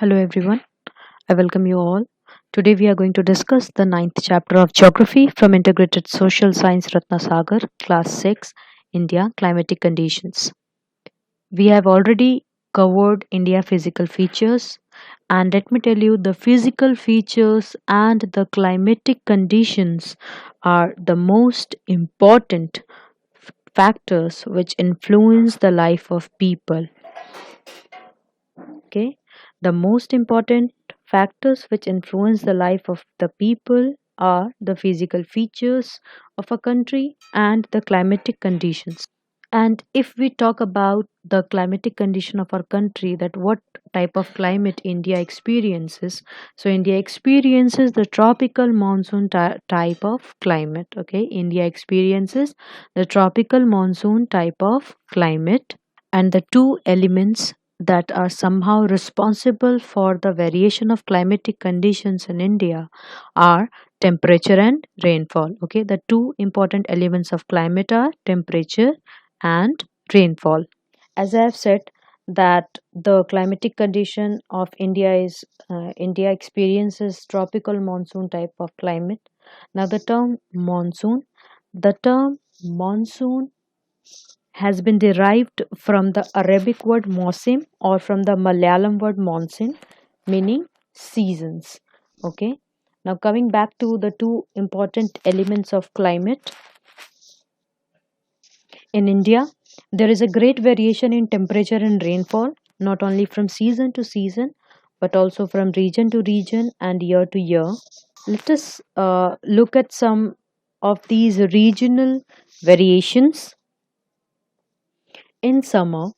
Hello everyone, I welcome you all. Today we are going to discuss the ninth chapter of Geography from Integrated Social Science Ratnasagar, Class 6, India Climatic Conditions. We have already covered India physical features, and let me tell you the physical features and the climatic conditions are the most important factors which influence the life of people. Okay, the most important factors which influence the life of the people are the physical features of a country and the climatic conditions. And if we talk about the climatic condition of our country, that what type of climate India experiences, so India experiences the tropical monsoon type of climate. Okay, India experiences the tropical monsoon type of climate, and the two elements that are somehow responsible for the variation of climatic conditions in India are temperature and rainfall. Okay, the two important elements of climate are temperature and rainfall. As I have said, that the climatic condition of India is India experiences tropical monsoon type of climate. Now, the term monsoon has been derived from the Arabic word mausim or from the Malayalam word monsoon, meaning seasons. Okay. Now, coming back to the two important elements of climate in India, there is a great variation in temperature and rainfall, not only from season to season, but also from region to region and year to year. Let us look at some of these regional variations. In summer,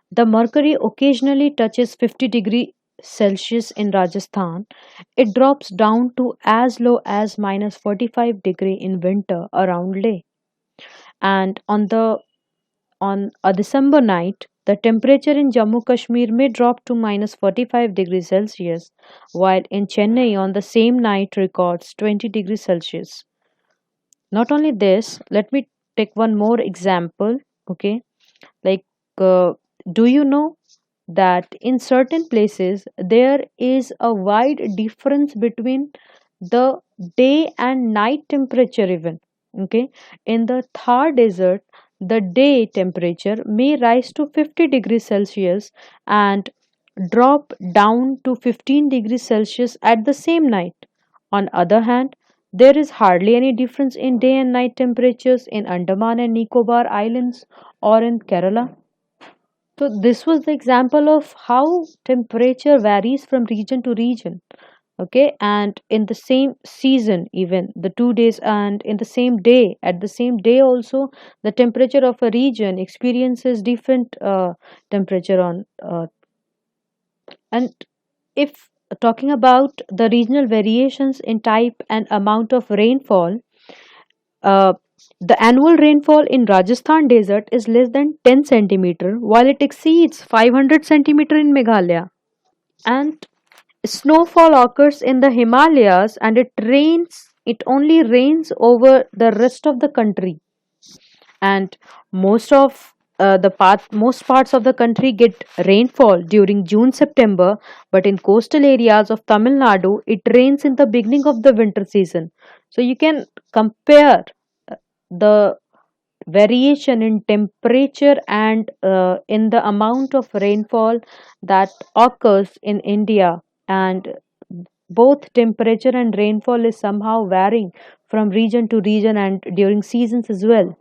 the mercury occasionally touches 50 degrees Celsius in Rajasthan. It drops down to as low as minus 45 degree in winter around Leh. And on a December night, the temperature in Jammu Kashmir may drop to minus 45 degrees Celsius, while in Chennai on the same night records 20 degrees Celsius. Not only this, let me take one more example. Okay, like, do you know that in certain places there is a wide difference between the day and night temperature even. Okay, in the Thar desert the day temperature may rise to 50 degrees Celsius and drop down to 15 degrees Celsius at the same night. On other hand, there is hardly any difference in day and night temperatures in Andaman and Nicobar Islands or in Kerala. So this was the example of how temperature varies from region to region. Okay, and in the same season, even the 2 days, and in the same day, at the same day also, the temperature of a region experiences different temperature on. And if talking about the regional variations in type and amount of rainfall, uh, the annual rainfall in Rajasthan desert is less than 10 centimeter, while it exceeds 500 centimeter in Meghalaya. And snowfall occurs in the Himalayas, and it only rains over the rest of the country. And most parts of the country get rainfall during June September, but in coastal areas of Tamil Nadu it rains in the beginning of the winter season. So you can compare the variation in temperature and in the amount of rainfall that occurs in India, and both temperature and rainfall is somehow varying from region to region and during seasons as well.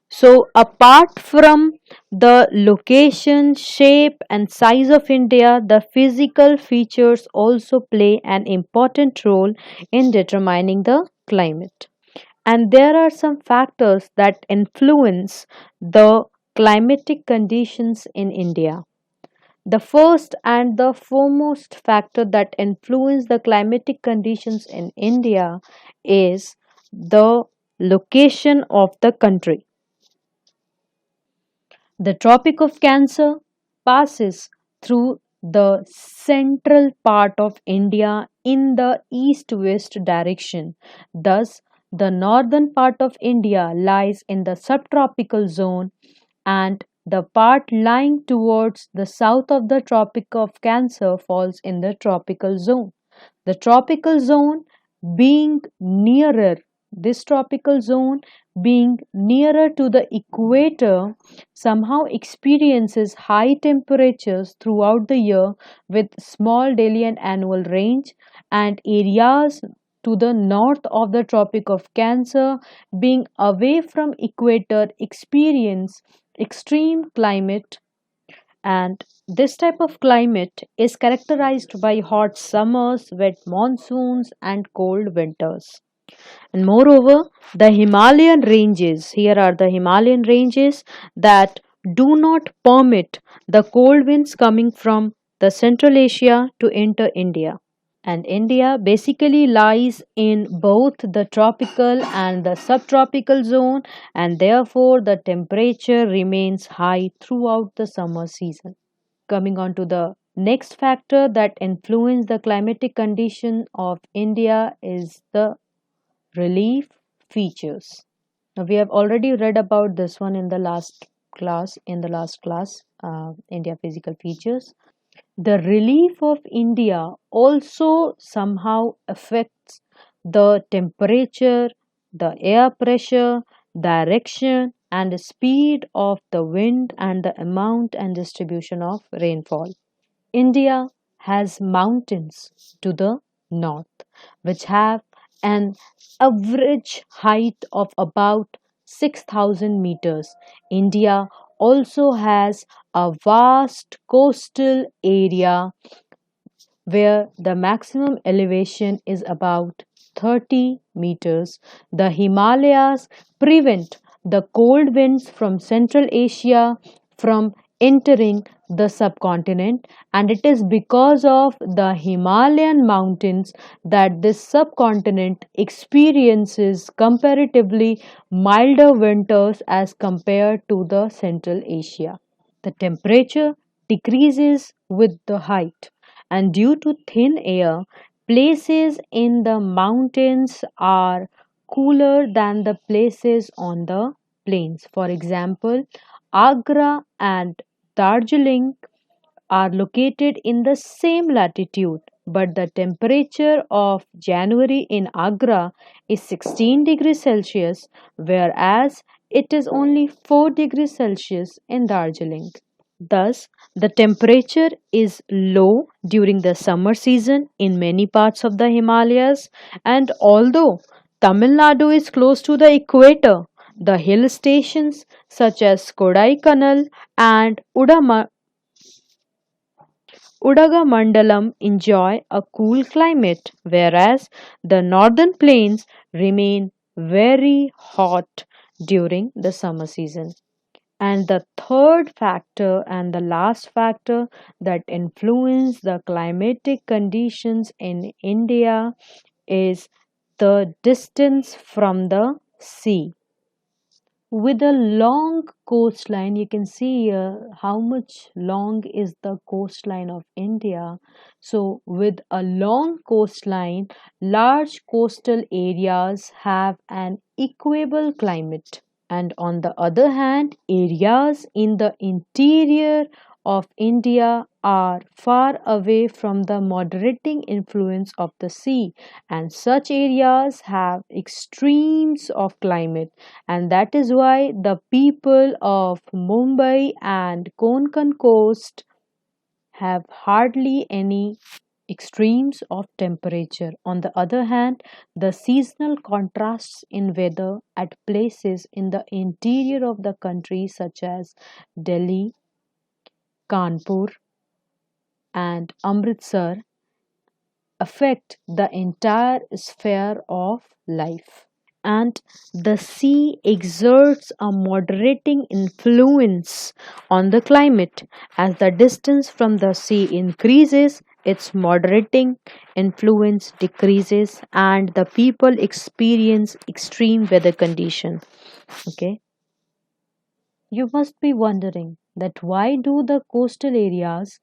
So apart from the location, shape and size of India, the physical features also play an important role in determining the climate. And there are some factors that influence the climatic conditions in India. The first and the foremost factor that influence the climatic conditions in India is the location of the country. The Tropic of Cancer passes through the central part of India in the east west direction. Thus, the northern part of India lies in the subtropical zone, and The part lying towards the south of the Tropic of Cancer falls in the tropical zone. The tropical zone being nearer, this tropical zone being nearer to the equator somehow experiences high temperatures throughout the year with small daily and annual range, and areas to the north of the Tropic of Cancer being away from equator experience extreme climate, and this type of climate is characterized by hot summers, wet monsoons, and cold winters. And moreover, the Himalayan ranges, here are the Himalayan ranges that do not permit the cold winds coming from the Central Asia to enter India. And India basically lies in both the tropical and the subtropical zone, and therefore the temperature remains high throughout the summer season. Coming on to the next factor that influence the climatic condition of India is the relief features. Now, we have already read about this one in the last class, India physical features. The relief of India also somehow affects the temperature, the air pressure, direction, and the speed of the wind and the amount and distribution of rainfall. India has mountains to the north, which have an average height of about 6,000 meters. India also has a vast coastal area where the maximum elevation is about 30 meters. The Himalayas prevent the cold winds from Central Asia from entering the subcontinent, and it is because of the Himalayan mountains that this subcontinent experiences comparatively milder winters as compared to the Central Asia. The temperature decreases with the height, and due to thin air, places in the mountains are cooler than the places on the plains. For example, Agra and Darjeeling are located in the same latitude, but the temperature of January in Agra is 16 degrees Celsius, whereas it is only 4 degrees Celsius in Darjeeling. Thus, the temperature is low during the summer season in many parts of the Himalayas, and although Tamil Nadu is close to the equator, the hill stations such as Kodaikanal and Udagamandalam enjoy a cool climate, whereas the northern plains remain very hot during the summer season. And the third factor and the last factor that influence the climatic conditions in India is the distance from the sea. With a long coastline, you can see how much long is the coastline of India. So, with a long coastline, large coastal areas have an equable climate, and on the other hand, areas in the interior of India are far away from the moderating influence of the sea, and such areas have extremes of climate, and that is why the people of Mumbai and Konkan coast have hardly any extremes of temperature. On the other hand, the seasonal contrasts in weather at places in the interior of the country, such as Delhi, Kanpur, and Amritsar, affect the entire sphere of life. And the sea exerts a moderating influence on the climate. As the distance from the sea increases, its moderating influence decreases, and the people experience extreme weather condition. Okay, you must be wondering that why do the coastal areas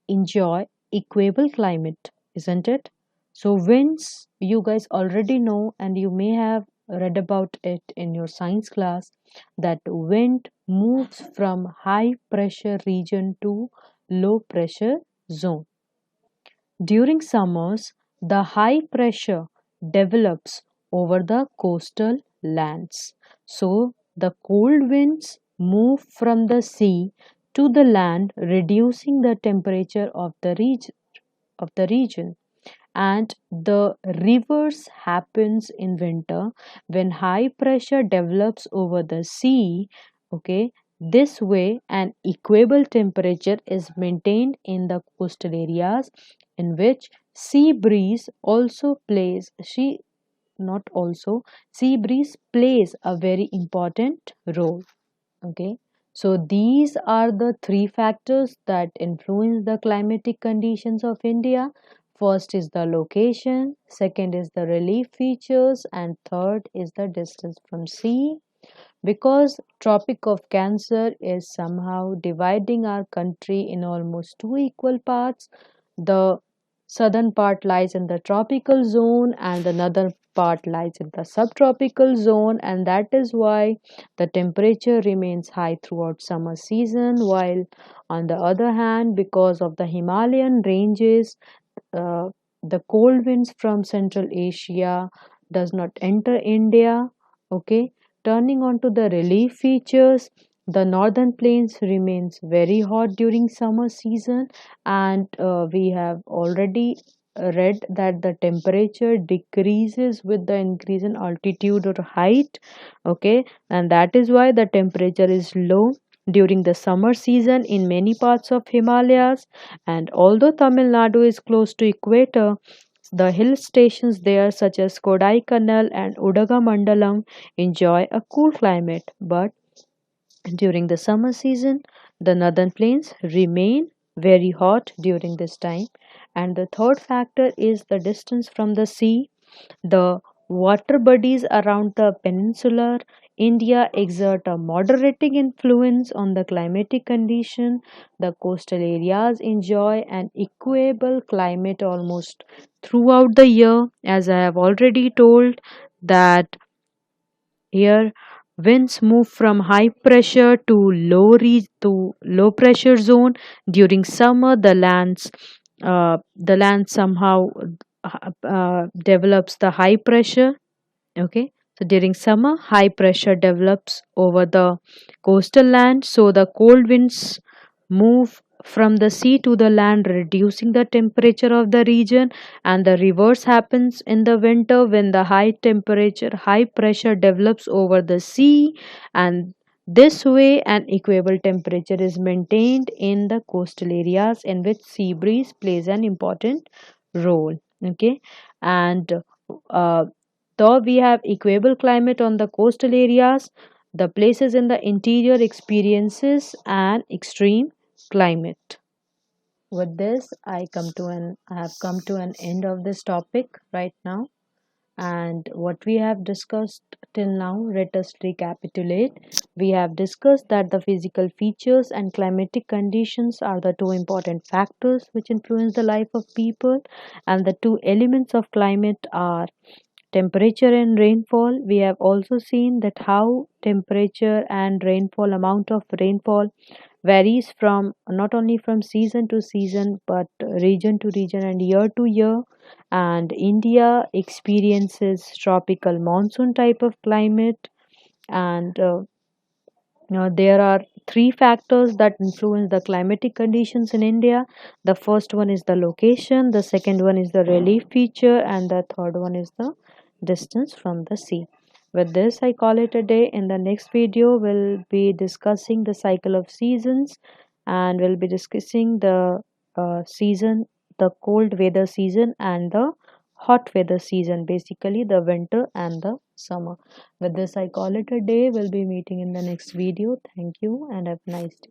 enjoy equable climate, isn't it? So winds, you guys already know, and you may have read about it in your science class, that wind moves from high pressure region to low pressure zone. During summers, the high pressure develops over the coastal lands. So, the cold winds move from the sea to the land, reducing the temperature of the region. And the reverse happens in winter when high pressure develops over the sea. Okay, this way an equable temperature is maintained in the coastal areas, in which sea breeze also plays she not also sea breeze plays a very important role. Okay, so these are the three factors that influence the climatic conditions of India. First is the location, second is the relief features, and third is the distance from sea. Because Tropic of Cancer is somehow dividing our country in almost two equal parts, the southern part lies in the tropical zone and the northern part lies in the subtropical zone, and that is why the temperature remains high throughout summer season, while on the other hand, because of the Himalayan ranges, uh, the cold winds from Central Asia does not enter India. Okay, turning on to the relief features, the northern plains remains very hot during summer season, and we have already read that the temperature decreases with the increase in altitude or height. Okay, and that is why the temperature is low during the summer season in many parts of Himalayas. And although Tamil Nadu is close to equator, the hill stations there, such as Kodaikanal and Udagamandalam, enjoy a cool climate. But during the summer season, the northern plains remain very hot during this time. And the third factor is the distance from the sea. The water bodies around the peninsular India exert a moderating influence on the climatic condition. The coastal areas enjoy an equable climate almost throughout the year, as I have already told that here, winds move from high pressure to to low pressure zone. During summer, the land somehow develops the high pressure. Okay, so during summer, high pressure develops over the coastal land, so the cold winds move from the sea to the land, reducing the temperature of the region. And the reverse happens in the winter when the high pressure develops over the sea, and this way an equable temperature is maintained in the coastal areas, in which sea breeze plays an important role. Okay, and uh, though we have equable climate on the coastal areas, the places in the interior experiences an extreme climate. With this, I have come to an end of this topic right now. And what we have discussed till now, let us recapitulate. We have discussed that the physical features and climatic conditions are the two important factors which influence the life of people, and the two elements of climate are temperature and rainfall. We have also seen that how temperature and rainfall, amount of rainfall, varies from not only from season to season but region to region and year to year. And India experiences tropical monsoon type of climate. And there are three factors that influence the climatic conditions in India. The first one is the location, the second one is the relief feature, and the third one is the distance from the sea. With this, I call it a day. In the next video, we'll be discussing the cycle of seasons, and we'll be discussing the season, the cold weather season, and the hot weather season, basically the winter and the summer. With this, I call it a day. We'll be meeting in the next video. Thank you and have a nice day.